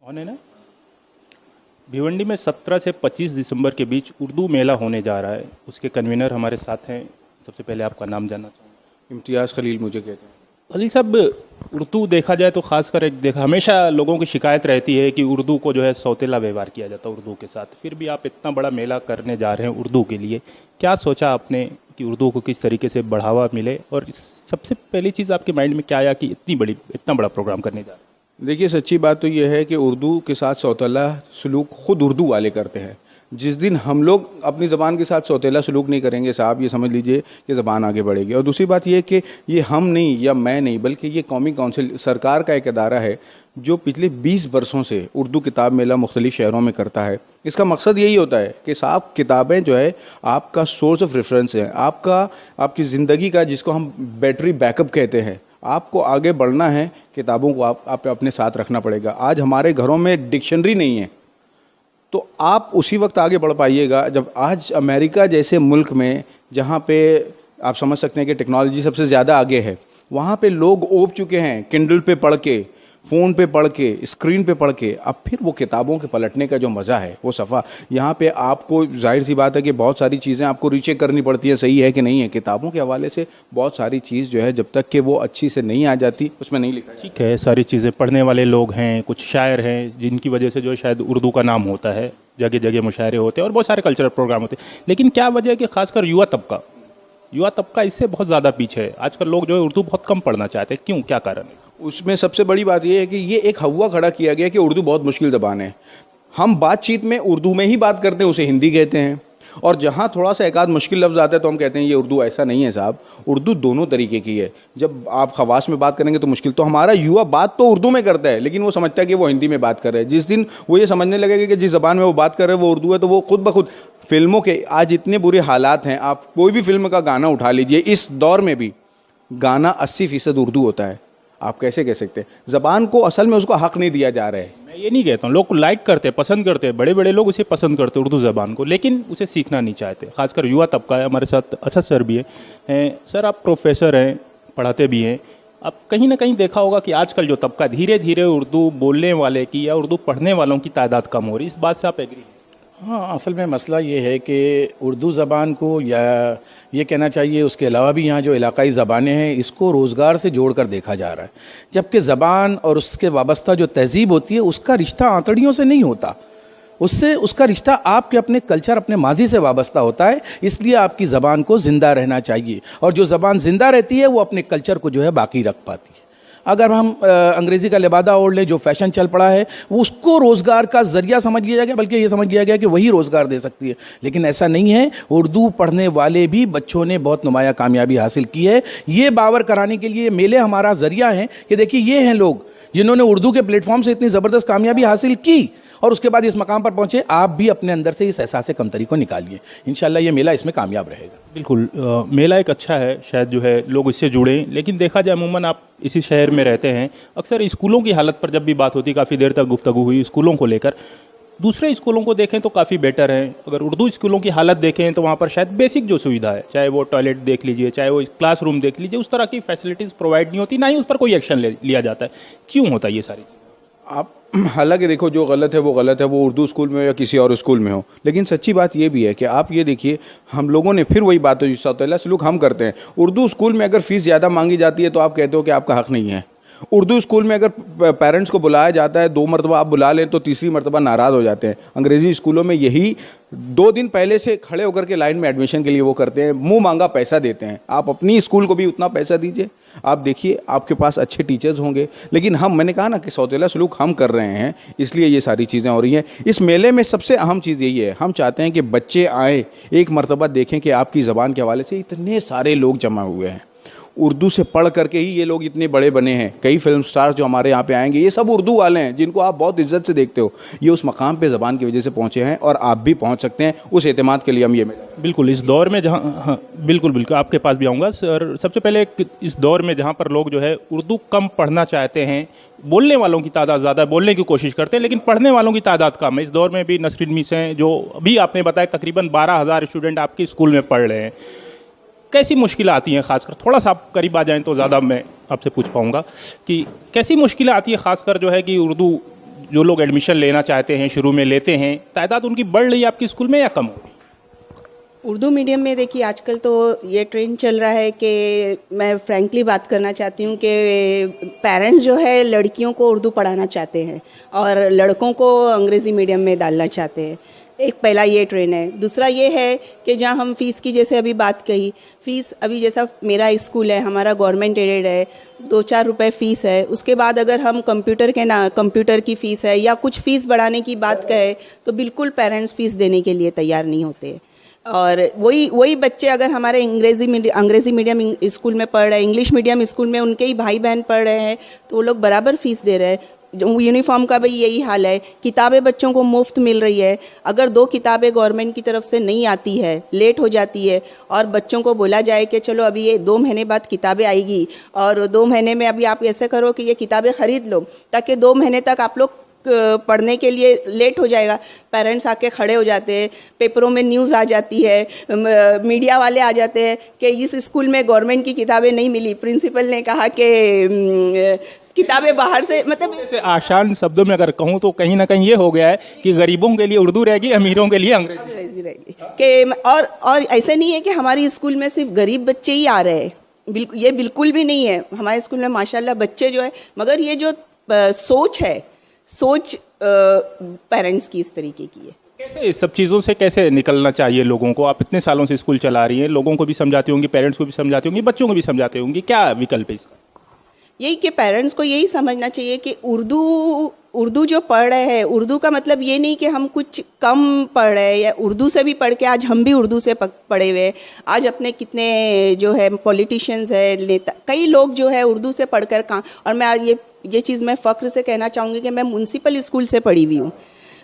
कौन है ना। भिवंडी में 17 से 25 दिसंबर के बीच उर्दू मेला होने जा रहा है। उसके कन्वीनर हमारे साथ हैं। सबसे पहले आपका नाम जानना चाहूँगा। इम्तियाज़ खलील मुझे कहते हैं। अली साहब, उर्दू देखा जाए तो खासकर एक देखा हमेशा लोगों की शिकायत रहती है कि उर्दू को जो है सौतेला व्यवहार किया जाता है उर्दू के साथ। फिर भी आप इतना बड़ा मेला करने जा रहे हैं उर्दू के लिए, क्या सोचा आपने कि उर्दू को किस तरीके से बढ़ावा मिले, और सबसे पहली चीज़ आपके माइंड में क्या आया कि इतना बड़ा प्रोग्राम करने जा रहे हैं? देखिए, सच्ची बात तो यह है कि उर्दू के साथ सौतेला सलूक खुद उर्दू वाले करते हैं। जिस दिन हम लोग अपनी ज़बान के साथ सौतेला सलूक नहीं करेंगे साहब, ये समझ लीजिए कि ज़बान आगे बढ़ेगी। और दूसरी बात ये कि ये हम नहीं या मैं नहीं, बल्कि ये कौमी काउंसिल सरकार का एक अदारा है जो पिछले 20 बरसों से उर्दू किताब मेला मुख्तलिफ शहरों में करता है। इसका मकसद यही होता है कि साहब किताबें जो है आपका सोर्स ऑफ रेफरेंस है, आपकी ज़िंदगी का, जिसको हम बैटरी बैकअप कहते हैं। आपको आगे बढ़ना है, किताबों को आप अपने साथ रखना पड़ेगा। आज हमारे घरों में डिक्शनरी नहीं है, तो आप उसी वक्त आगे बढ़ पाइएगा जब आज अमेरिका जैसे मुल्क में, जहाँ पे आप समझ सकते हैं कि टेक्नोलॉजी सबसे ज़्यादा आगे है, वहाँ पे लोग ओप चुके हैं किंडल पे पढ़ के, फ़ोन पे पढ़ के, स्क्रीन पे पढ़ के। अब फिर वो किताबों के पलटने का जो मज़ा है वो सफ़ा, यहाँ पे आपको जाहिर सी बात है कि बहुत सारी चीज़ें आपको रीचेक करनी पड़ती है, सही है कि नहीं है। किताबों के हवाले से बहुत सारी चीज़ जो है जब तक कि वो अच्छी से नहीं आ जाती उसमें नहीं लिखा। ठीक है, सारी चीज़ें पढ़ने वाले लोग हैं, कुछ शायर हैं जिनकी वजह से जो है शायद उर्दू का नाम होता है, जगह जगह मुशायरे होते हैं और बहुत सारे कल्चरल प्रोग्राम होते हैं। लेकिन क्या वजह है कि खासकर युवा तबका इससे बहुत ज़्यादा पीछे है। आजकल लोग जो है उर्दू बहुत कम पढ़ना चाहते हैं, क्यों, क्या कारण है? उसमें सबसे बड़ी बात यह है कि ये एक हवा खड़ा किया गया कि उर्दू बहुत मुश्किल ज़बान है। हम बातचीत में उर्दू में ही बात करते हैं, उसे हिंदी कहते हैं। और जहाँ थोड़ा सा एक आध मुश्किल लफ्ज़ आता है तो हम कहते हैं ये उर्दू। ऐसा नहीं है साहब, उर्दू दोनों तरीके की है। जब आप खवास में बात करेंगे तो मुश्किल, तो हमारा युवा बात तो उर्दू में करता है, लेकिन वो समझता है कि वो हिंदी में बात कर रहे हैं। जिस दिन वो ये समझने लगेगा कि जिस ज़बान में वो बात कर रहे हैं वो उर्दू है, तो वो खुद ब खुद फिल्मों के आज इतने बुरे हालात हैं। आप कोई भी फिल्म का गाना उठा लीजिए, इस दौर में भी गाना 80% उर्दू होता है। आप कैसे कह सकते हैं? ज़बान को असल में उसको हक़ नहीं दिया जा रहा है। मैं ये नहीं कहता हूँ, लोग लाइक करते, पसंद करते, बड़े बड़े लोग उसे पसंद करते उर्दू ज़बान को, लेकिन उसे सीखना नहीं चाहते। खासकर युवा तबका है। हमारे साथ असद सर भी हैं। सर, आप प्रोफेसर हैं, पढ़ाते भी हैं। अब कहीं ना कहीं देखा होगा कि आजकल जो तबका धीरे धीरे उर्दू बोलने वाले की या उर्दू पढ़ने वालों की तादाद कम हो रही है, इस बात से आप एग्री हैं? हाँ, असल में मसला ये है कि उर्दू ज़बान को, या ये कहना चाहिए उसके अलावा भी यहाँ जो इलाकाई ज़बानें हैं, इसको रोज़गार से जोड़कर देखा जा रहा है। जबकि ज़बान और उसके वाबस्ता जो तहज़ीब होती है उसका रिश्ता आंतड़ियों से नहीं होता, उसका रिश्ता आपके अपने कल्चर, अपने माजी से वाबस्ता होता है। इसलिए आपकी ज़बान को ज़िंदा रहना चाहिए, और जो ज़बान ज़िंदा रहती है वो अपने कल्चर को जो है बाकी रख पाती है। अगर हम अंग्रेज़ी का लिबादा ओढ़ लें, जो फैशन चल पड़ा है, वो उसको रोज़गार का ज़रिया समझ लिया गया, बल्कि ये समझ लिया गया कि वही रोज़गार दे सकती है। लेकिन ऐसा नहीं है। उर्दू पढ़ने वाले भी बच्चों ने बहुत नुमाया कामयाबी हासिल की है। ये बावर कराने के लिए मेले हमारा ज़रिया है कि देखिए ये हैं लोग जिन्होंने उर्दू के प्लेटफॉर्म से इतनी ज़बरदस्त कामयाबी हासिल की और उसके बाद इस मकाम पर पहुंचे। आप भी अपने अंदर से इस एहसास कमतरी को निकालिए, इंशाल्लाह ये मेला इसमें कामयाब रहेगा। बिल्कुल, मेला एक अच्छा है, शायद जो है लोग इससे जुड़ें। लेकिन देखा जाए, अमूमन आप इसी शहर में रहते हैं, अक्सर स्कूलों की हालत पर जब भी बात होती है, काफ़ी देर तक गुफ्तगू हुई स्कूलों को लेकर। दूसरे स्कूलों को देखें तो काफ़ी बेटर हैं। अगर उर्दू स्कूलों की हालत देखें तो वहाँ पर शायद बेसिक जो सुविधा है, चाहे वो टॉयलेट देख लीजिए, चाहे वो क्लासरूम देख लीजिए, उस तरह की फैसिलिटीज़ प्रोवाइड नहीं होती, ना ही उस पर कोई एक्शन लिया जाता है। क्यों होता है ये सारी चीज़? आप हालांकि देखो, जो गलत है वो उर्दू स्कूल में हो या किसी और स्कूल में हो। लेकिन सच्ची बात ये भी है कि आप ये देखिए, हम लोगों ने फिर वही बात है, सौतेला सलूक हम करते हैं। उर्दू स्कूल में अगर फ़ीस ज़्यादा मांगी जाती है तो आप कहते हो कि आपका हक़ नहीं है। उर्दू स्कूल में अगर पेरेंट्स को बुलाया जाता है, 2 मरतबा आप बुला लें तो तीसरी मरतबा नाराज़ हो जाते हैं। अंग्रेज़ी स्कूलों में यही 2 दिन पहले से खड़े होकर के लाइन में एडमिशन के लिए वो करते हैं, मुंह मांगा पैसा देते हैं। आप अपनी स्कूल को भी उतना पैसा दीजिए, आप देखिए आपके पास अच्छे टीचर्स होंगे। लेकिन मैंने कहा ना कि सौतेला सलूक हम कर रहे हैं, इसलिए ये सारी चीज़ें हो रही हैं। इस मेले में सबसे अहम चीज़ यही है, हम चाहते हैं कि बच्चे आएँ, एक मरतबा देखें कि आपकी ज़बान के हवाले से इतने सारे लोग जमा हुए हैं। उर्दू से पढ़ करके ही ये लोग इतने बड़े बने हैं। कई फिल्म स्टार्स जो हमारे यहाँ पे आएंगे, ये सब उर्दू वाले हैं जिनको आप बहुत इज्जत से देखते हो। ये उस मकाम पे ज़बान की वजह से पहुँचे हैं, और आप भी पहुँच सकते हैं। उस एतमाद के लिए हम ये मिले। बिल्कुल, इस दौर में जहाँ, हाँ बिल्कुल आपके पास भी आऊँगा सर। सबसे पहले इस दौर में जहाँ पर लोग जो है उर्दू कम पढ़ना चाहते हैं, बोलने वालों की तादाद ज़्यादा है, बोलने की कोशिश करते हैं, लेकिन पढ़ने वालों की तादाद कम है। इस दौर में भी नसरीन मिस हैं, जो अभी आपने बताया तकरीबन 12,000 स्टूडेंट आपके स्कूल में पढ़ रहे हैं। कैसी मुश्किलें आती हैं, खासकर थोड़ा सा आप करीब आ जाएं तो ज़्यादा मैं आपसे पूछ पाऊंगा कि कैसी मुश्किलें आती है, खासकर जो है कि उर्दू जो लोग एडमिशन लेना चाहते हैं शुरू में लेते हैं, तादाद उनकी बढ़ रही है आपके स्कूल में या कम हो रही है? उर्दू मीडियम में देखिए आजकल तो ये ट्रेंड चल रहा है कि मैं फ्रैंकली बात करना चाहती हूँ कि पेरेंट्स जो है लड़कियों को उर्दू पढ़ाना चाहते हैं और लड़कों को अंग्रेज़ी मीडियम में डालना चाहते हैं। एक पहला ये ट्रेंड है। दूसरा ये है कि जहाँ हम फ़ीस की जैसे अभी बात कही, फ़ीस अभी जैसा मेरा स्कूल है, हमारा गवर्नमेंट एडेड है, 2-4 रुपए फ़ीस है। उसके बाद अगर हम कंप्यूटर की फ़ीस है या कुछ फ़ीस बढ़ाने की बात कहें तो बिल्कुल पेरेंट्स फ़ीस देने के लिए तैयार नहीं होते। और वही बच्चे अगर हमारे अंग्रेज़ी मीडियम स्कूल में पढ़ रहे हैं, इंग्लिश मीडियम स्कूल में उनके ही भाई बहन पढ़ रहे हैं तो वो लोग बराबर फ़ीस दे रहे हैं। यूनिफॉर्म का भी यही हाल है, किताबें बच्चों को मुफ्त मिल रही है। अगर 2 किताबें गवर्नमेंट की तरफ से नहीं आती है, लेट हो जाती है और बच्चों को बोला जाए कि चलो अभी ये 2 महीने बाद किताबें आएगी और 2 महीने में अभी आप ऐसे करो कि ये किताबें खरीद लो ताकि 2 महीने तक आप लोग पढ़ने के लिए लेट हो जाएगा। पेरेंट्स आके खड़े हो जाते हैं, पेपरों में न्यूज़ आ जाती है, मीडिया वाले आ जाते हैं कि इस स्कूल में गवर्नमेंट की किताबें नहीं मिली, प्रिंसिपल ने कहा कि किताबें बाहर से, मतलब ऐसे आसान शब्दों में अगर कहूँ तो कहीं ना कहीं ये हो गया है कि गरीबों के लिए उर्दू रहेगी, अमीरों के लिए अंग्रेजी रहेगी कि और ऐसे नहीं है कि हमारे स्कूल में सिर्फ गरीब बच्चे ही आ रहे हैं, ये बिल्कुल भी नहीं है। हमारे स्कूल में माशाल्लाह बच्चे जो है, मगर ये जो सोच पेरेंट्स की इस तरीके की है। कैसे इस सब चीज़ों से कैसे निकलना चाहिए लोगों को? आप इतने सालों से स्कूल चला रही हैं, लोगों को भी समझाती होंगी, पेरेंट्स को भी समझाती होंगी, बच्चों को भी समझाती होंगी, क्या विकल्प है इसका? यही कि पेरेंट्स को यही समझना चाहिए कि उर्दू जो पढ़ रहे हैं, उर्दू का मतलब ये नहीं कि हम कुछ कम पढ़ रहे हैं या उर्दू से भी पढ़ के आज हम भी उर्दू से पढ़े हुए हैं। आज अपने कितने जो है पॉलिटिशियंस है, नेता, कई लोग जो है उर्दू से पढ़कर और मैं आज ये चीज़ मैं फ़ख्र से कहना चाहूँगी कि मैं म्युनिसिपल स्कूल से पढ़ी हुई हूँ।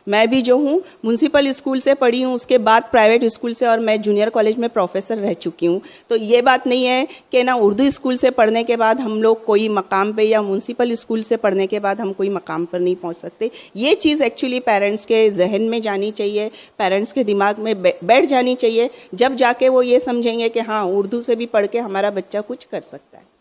मैं भी जो हूँ म्युनिसिपल स्कूल से पढ़ी हूँ, उसके बाद प्राइवेट स्कूल से, और मैं जूनियर कॉलेज में प्रोफेसर रह चुकी हूँ। तो ये बात नहीं है कि ना उर्दू स्कूल से पढ़ने के बाद हम लोग कोई मकाम पे या म्युनिसिपल स्कूल से पढ़ने के बाद हम कोई मकाम पर नहीं पहुँच सकते। ये चीज़ एक्चुअली पेरेंट्स के जहन में जानी चाहिए, पेरेंट्स के दिमाग में बैठ जानी चाहिए, जब जाके वो ये समझेंगे कि हाँ उर्दू से भी पढ़ के हमारा बच्चा कुछ कर सकता है।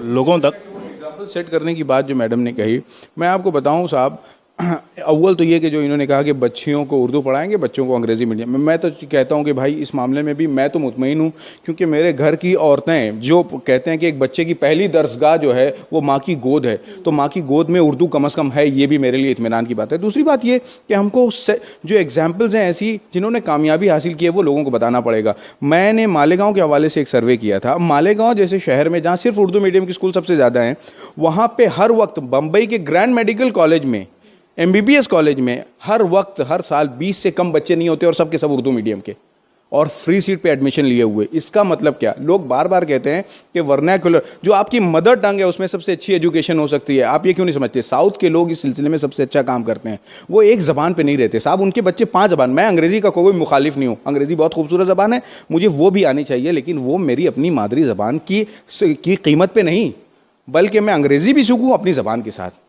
लोगों तक एग्जाम्पल सेट करने की बात जो मैडम ने कही, मैं आपको बताऊं साहब, अव्वल तो ये कि जो इन्होंने कहा कि बच्चियों को उर्दू पढ़ाएंगे, बच्चों को अंग्रेज़ी मीडियम में, मैं तो कहता हूं कि भाई इस मामले में भी मैं तो मुतमईन हूं, क्योंकि मेरे घर की औरतें जो कहते हैं कि एक बच्चे की पहली दरसगाह जो है वो माँ की गोद है, तो माँ की गोद में उर्दू कम अज़ कम है, ये भी मेरे लिए इत्मीनान की बात है। दूसरी बात ये कि हमको जो एग्जाम्पल्स हैं ऐसी जिन्होंने कामयाबी हासिल की है वो लोगों को बताना पड़ेगा। मैंने मालेगांव के हवाले से एक सर्वे किया था। मालेगांव जैसे शहर में जहाँ सिर्फ उर्दू मीडियम के स्कूल सबसे ज़्यादा हैं, वहाँ पर हर वक्त बम्बई के ग्रैंड मेडिकल कॉलेज में, MBBS कॉलेज में हर वक्त हर साल 20 से कम बच्चे नहीं होते और सबके सब उर्दू मीडियम के, और फ्री सीट पे एडमिशन लिए हुए। इसका मतलब क्या? लोग बार बार कहते हैं कि वर्नाक्युलर जो आपकी मदर टंग है उसमें सबसे अच्छी एजुकेशन हो सकती है। आप ये क्यों नहीं समझते? साउथ के लोग इस सिलसिले में सबसे अच्छा काम करते हैं। वो एक ज़बान पे नहीं रहते साहब, उनके बच्चे 5 ज़बान। मैं अंग्रेज़ी का कोई मुखालिफ नहीं हूँ, अंग्रेज़ी बहुत खूबसूरत ज़बान है, मुझे वो भी आनी चाहिए, लेकिन वो मेरी अपनी मादरी ज़बान की कीमत पर नहीं, बल्कि मैं अंग्रेज़ी भी सीखूँ अपनी ज़बान के साथ।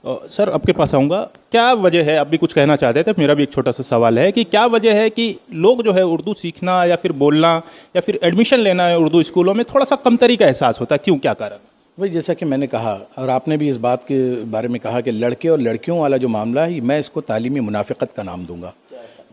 सर आपके पास आऊँगा, क्या वजह है, आप भी कुछ कहना चाहते थे, मेरा भी एक छोटा सा सवाल है कि क्या वजह है कि लोग जो है उर्दू सीखना या फिर बोलना या फिर एडमिशन लेना है उर्दू स्कूलों में थोड़ा सा कमतरी का एहसास होता है, क्यों, क्या कारण? भाई जैसा कि मैंने कहा और आपने भी इस बात के बारे में कहा कि लड़के और लड़कियों वाला जो मामला है, मैं इसको तालीमी मुनाफिकत का नाम दूंगा।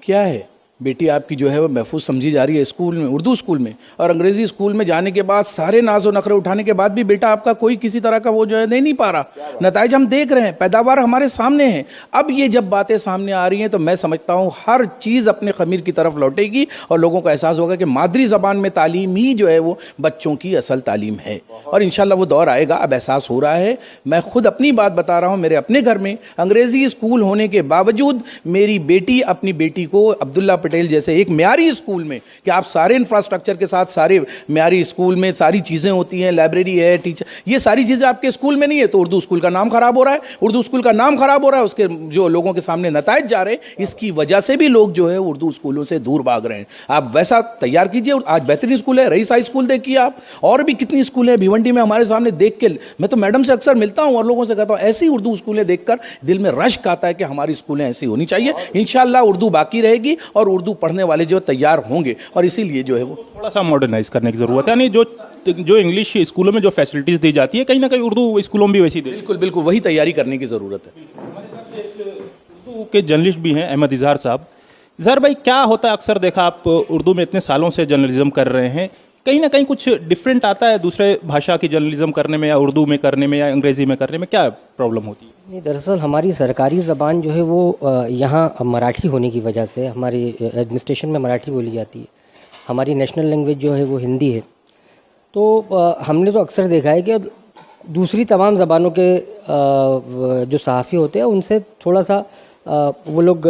क्या है, बेटी आपकी जो है वो महफूज समझी जा रही है स्कूल में, उर्दू स्कूल में, और अंग्रेजी स्कूल में जाने के बाद सारे नाजो नखरे उठाने के बाद भी बेटा आपका कोई किसी तरह का वो जो है नहीं पा रहा। नताइज हम देख रहे हैं, पैदावार हमारे सामने है। अब ये जब बातें सामने आ रही हैं तो मैं समझता हूँ हर चीज़ अपने खमीर की तरफ लौटेगी और लोगों को एहसास होगा कि मादरी ज़बान में तालीम ही जो है वो बच्चों की असल तालीम है, और इंशाल्लाह वो दौर आएगा। अब एहसास हो रहा है। मैं खुद अपनी बात बता रहा हूँ, मेरे अपने घर में अंग्रेजी स्कूल होने के बावजूद मेरी बेटी अपनी बेटी को अब्दुल्ला पटेल जैसे एक म्यारी स्कूल में, कि आप सारे इंफ्रास्ट्रक्चर के साथ सारे म्यारी स्कूल में सारी चीज़ें होती हैं, लाइब्रेरी है, टीचर, ये सारी चीज़ें आपके स्कूल में नहीं है, तो उर्दू स्कूल का नाम खराब हो रहा है। उर्दू स्कूल का नाम खराब हो रहा है, उसके जो लोगों के सामने नताइज जा रहे हैं, इसकी वजह से भी लोग जो है उर्दू स्कूलों से दूर भाग रहे हैं। आप वैसा तैयार कीजिए। आज बेहतरीन स्कूल है, रईस हाई स्कूल देखिए आप, और भी कितनी स्कूल है भिवंडी में हमारे सामने। देख के मैं तो मैडम से अक्सर मिलता हूँ और लोगों से कहता हूँ, ऐसी उर्दू स्कूलें देखकर दिल में रश्क आता है कि हमारी स्कूलें ऐसी होनी चाहिए। इंशाअल्लाह उर्दू बाकी रहेगी और उर्दू पढ़ने वाले जो तैयार होंगे, और इसीलिए जो है वो थोड़ा सा मॉडर्नाइज करने की जरूरत है, यानी जो इंग्लिश स्कूलों में जो फैसिलिटीज दी जाती है कहीं ना कहीं उर्दू स्कूलों में भी वैसी दी। बिल्कुल बिल्कुल वही तैयारी करने की ज़रूरत है। उर्दू के जर्नलिस्ट भी हैं अहमद इजहार साहब। इजहार भाई, क्या होता है, अक्सर देखा आप उर्दू में इतने सालों से जर्नलिज्म कर रहे हैं, कहीं ना कहीं कुछ डिफरेंट आता है दूसरे भाषा की जर्नलिज्म करने में, या उर्दू में करने में, या अंग्रेजी में करने में, क्या प्रॉब्लम होती है? नहीं, दरअसल हमारी सरकारी ज़बान जो है वो यहाँ मराठी होने की वजह से हमारी एडमिनिस्ट्रेशन में मराठी बोली जाती है, हमारी नेशनल लैंग्वेज जो है वो हिंदी है। तो हमने तो अक्सर देखा है कि दूसरी तमाम ज़बानों के जो सहाफ़ी होते हैं उनसे थोड़ा सा वो लोग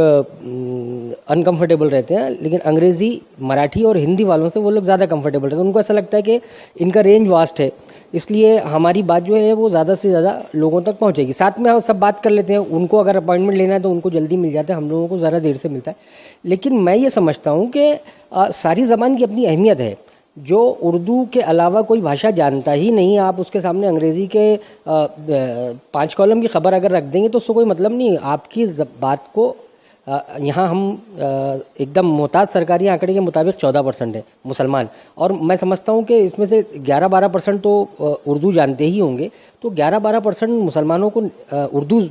अनकंफर्टेबल रहते हैं, लेकिन अंग्रेज़ी, मराठी और हिंदी वालों से वो लोग ज़्यादा कंफर्टेबल रहते हैं। उनको ऐसा लगता है कि इनका रेंज वास्ट है, इसलिए हमारी बात जो है वो ज़्यादा से ज़्यादा लोगों तक पहुंचेगी। साथ में हम सब बात कर लेते हैं, उनको अगर अपॉइंटमेंट लेना है तो उनको जल्दी मिल जाता है, हम लोगों को ज़्यादा देर से मिलता है। लेकिन मैं ये समझता हूँ कि सारी ज़बान की अपनी अहमियत है। जो उर्दू के अलावा कोई भाषा जानता ही नहीं, आप उसके सामने अंग्रेज़ी के 5 कॉलम की ख़बर अगर रख देंगे तो उससे कोई मतलब नहीं। आपकी बात को यहाँ हम एकदम मोहताज सरकारी आंकड़े के मुताबिक 14% है मुसलमान, और मैं समझता हूँ कि इसमें से 11-12% तो उर्दू जानते ही होंगे। तो 11-12% मुसलमानों को उर्दू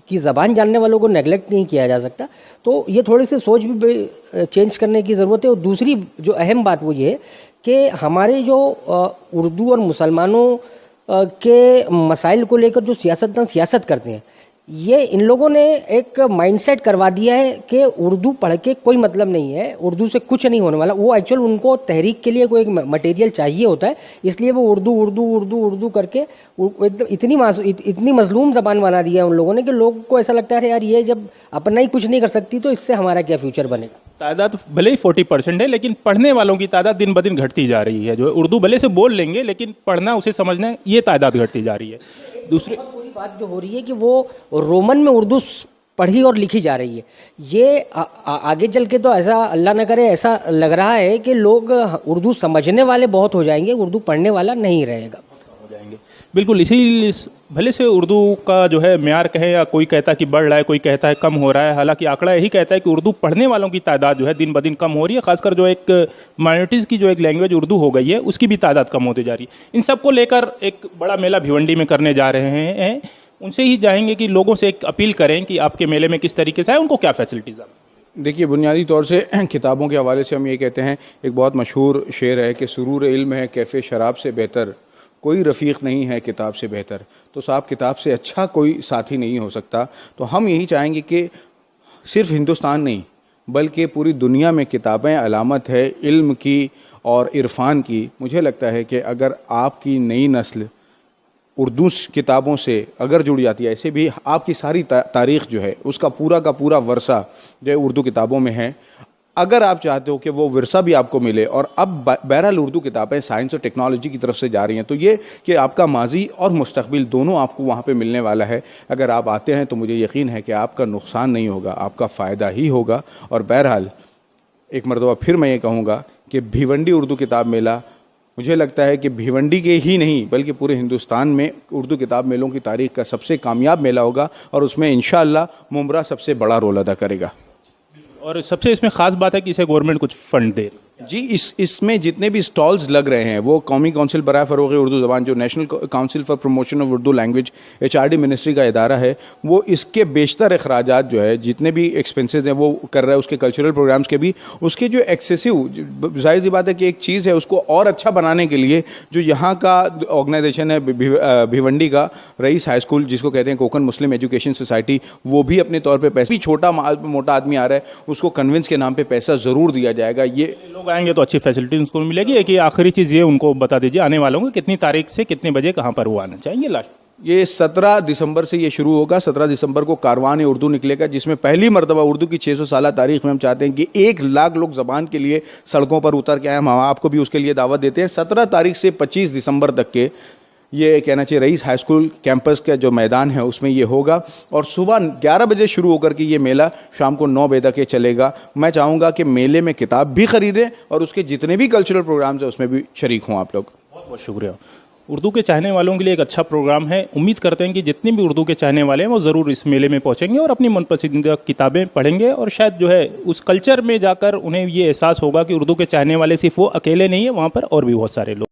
की ज़बान जानने वालों को नेगलेक्ट नहीं किया जा सकता। तो ये थोड़ी सी सोच भी चेंज करने की ज़रूरत है। और दूसरी जो अहम बात वो ये है कि हमारे जो उर्दू और मुसलमानों के मसाइल को लेकर जो सियासतदान सियासत करते हैं, ये इन लोगों ने एक माइंडसेट करवा दिया है कि उर्दू पढ़ के कोई मतलब नहीं है, उर्दू से कुछ नहीं होने वाला। वो एक्चुअल उनको तहरीक के लिए कोई एक मटेरियल चाहिए होता है, इसलिए वो उर्दू उर्दू उर्दू उर्दू करके एकदम इतनी मजलूम ज़बान बना दिया है उन लोगों ने कि लोगों को ऐसा लगता है यार ये जब अपना ही कुछ नहीं कर सकती तो इससे हमारा क्या फ्यूचर बनेगा। तादाद भले ही 40% है, लेकिन पढ़ने वालों की तादाद दिन ब दिन घटती जा रही है। जो उर्दू भले से बोल लेंगे, लेकिन पढ़ना, उसे समझना, ये तादाद घटती जा रही है। दूसरी पूरी बात जो हो रही है कि वो रोमन में उर्दू पढ़ी और लिखी जा रही है। ये आगे चल के तो ऐसा अल्लाह न करे, ऐसा लग रहा है कि लोग उर्दू समझने वाले बहुत हो जाएंगे, उर्दू पढ़ने वाला नहीं रहेगा। बिल्कुल, इसी भले से उर्दू का जो है म्यार कहे, या कोई कहता है कि बढ़ रहा है, कोई कहता है कम हो रहा है, हालांकि आंकड़ा यही कहता है कि उर्दू पढ़ने वालों की तादाद जो है दिन ब दिन कम हो रही है। खासकर जो एक माइनॉरिटीज़ की जो एक लैंग्वेज उर्दू हो गई है, उसकी भी तादाद कम होती जा रही है। इन सबको लेकर एक बड़ा मेला भिवंडी में करने जा रहे हैं। उनसे ही जाएंगे कि लोगों से एक अपील करें कि आपके मेले में किस तरीके से है, उनको क्या फैसिलिटीज़ है। देखिए, बुनियादी तौर से किताबों के हवाले से हम ये कहते हैं, एक बहुत मशहूर शेर है कि सुरूर इल्म है कैफ़े शराब से बेहतर, कोई रफ़ीक नहीं है किताब से बेहतर। तो साहब, किताब से अच्छा कोई साथी नहीं हो सकता। तो हम यही चाहेंगे कि सिर्फ हिंदुस्तान नहीं बल्कि पूरी दुनिया में किताबें अलामत है इल्म की और इरफान की। मुझे लगता है कि अगर आपकी नई नस्ल उर्दू किताबों से अगर जुड़ जाती है, ऐसे भी आपकी सारी तारीख़ जो है उसका पूरा का पूरा वर्सा जो है उर्दू किताबों में है। अगर आप चाहते हो कि वो विरसा भी आपको मिले, और अब बहरहाल उर्दू किताबें साइंस और टेक्नोलॉजी की तरफ से जा रही हैं, तो ये कि आपका माजी और मुस्तकबिल दोनों आपको वहाँ पे मिलने वाला है। अगर आप आते हैं तो मुझे यकीन है कि आपका नुकसान नहीं होगा, आपका फ़ायदा ही होगा। और बहरहाल एक मरतबा फिर मैं ये कहूँगा कि भिवंडी उर्दू किताब मेला, मुझे लगता है कि भिवंडी के ही नहीं बल्कि पूरे हिंदुस्तान में उर्दू किताब मेलों की तारीख़ का सबसे कामयाब मेला होगा, और उसमें इंशाअल्लाह मुमरा सबसे बड़ा रोल अदा करेगा। और सबसे इसमें ख़ास बात है कि इसे गवर्नमेंट कुछ फंड दे। जी, इसमें जितने भी स्टॉल्स लग रहे हैं वो कौमी काउंसिल बराए फ़रोग़ उर्दू ज़बान, जो national council for promotion of Urdu language HRD ministry का इदारा है, वो इसके बेशतर अखराजात जो है, जितने भी एक्सपेंसेस हैं वो कर रहा है। उसके कल्चरल प्रोग्राम्स के भी, उसके जो एक्सेसिव, जाहिर सी बात है कि एक चीज़ है, उसको और अच्छा बनाने के लिए जो यहाँ का ऑर्गेनाइजेशन है भिवंडी का रईस हाई स्कूल, जिसको कहते हैं कोकन मुस्लिम एजुकेशन सोसाइटी, वो भी अपने तौर पर पैसे, छोटा मोटा आदमी आ रहा है उसको कन्विंस के नाम पर पैसा ज़रूर दिया जाएगा। ये आएंगे तो अच्छी फैसिलिटी उनको मिलेगी। एक आखिरी चीज़ ये उनको बता दीजिए, आने वालों को कितनी तारीख से कितने बजे कहाँ पर वो आना चाहिए लास्ट? ये 17 दिसंबर से ये शुरू होगा। 17 दिसंबर को कारवान उर्दू निकलेगा, जिसमें पहली मरतबा उर्दू की 600 साल तारीख में हम चाहते हैं कि 1 लाख लोग ज़बान के लिए सड़कों पर उतर के आए। हम आपको भी उसके लिए दावत देते हैं। 17 तारीख से 25 दिसंबर तक के, ये कहना चाहिए रईस हाई स्कूल कैंपस का जो मैदान है उसमें ये होगा, और सुबह 11 बजे शुरू होकर के ये मेला शाम को 9 बजे तक ये चलेगा। मैं चाहूँगा कि मेले में किताब भी ख़रीदें और उसके जितने भी कल्चरल प्रोग्राम्स हैं उसमें भी शरीक हों आप लोग। बहुत बहुत शुक्रिया। उर्दू के चाहने वालों के लिए एक अच्छा प्रोग्राम है। उम्मीद करते हैं कि जितने भी उर्दू के चाहने वाले हैं वो ज़रूर इस मेले में पहुंचेंगे और अपनी मनपसंदीदा किताबें पढ़ेंगे और शायद जो है उस कल्चर में जाकर उन्हें ये एहसास होगा कि उर्दू के चाहने वाले सिर्फ वो अकेले नहीं है, वहाँ पर और भी बहुत सारे लोग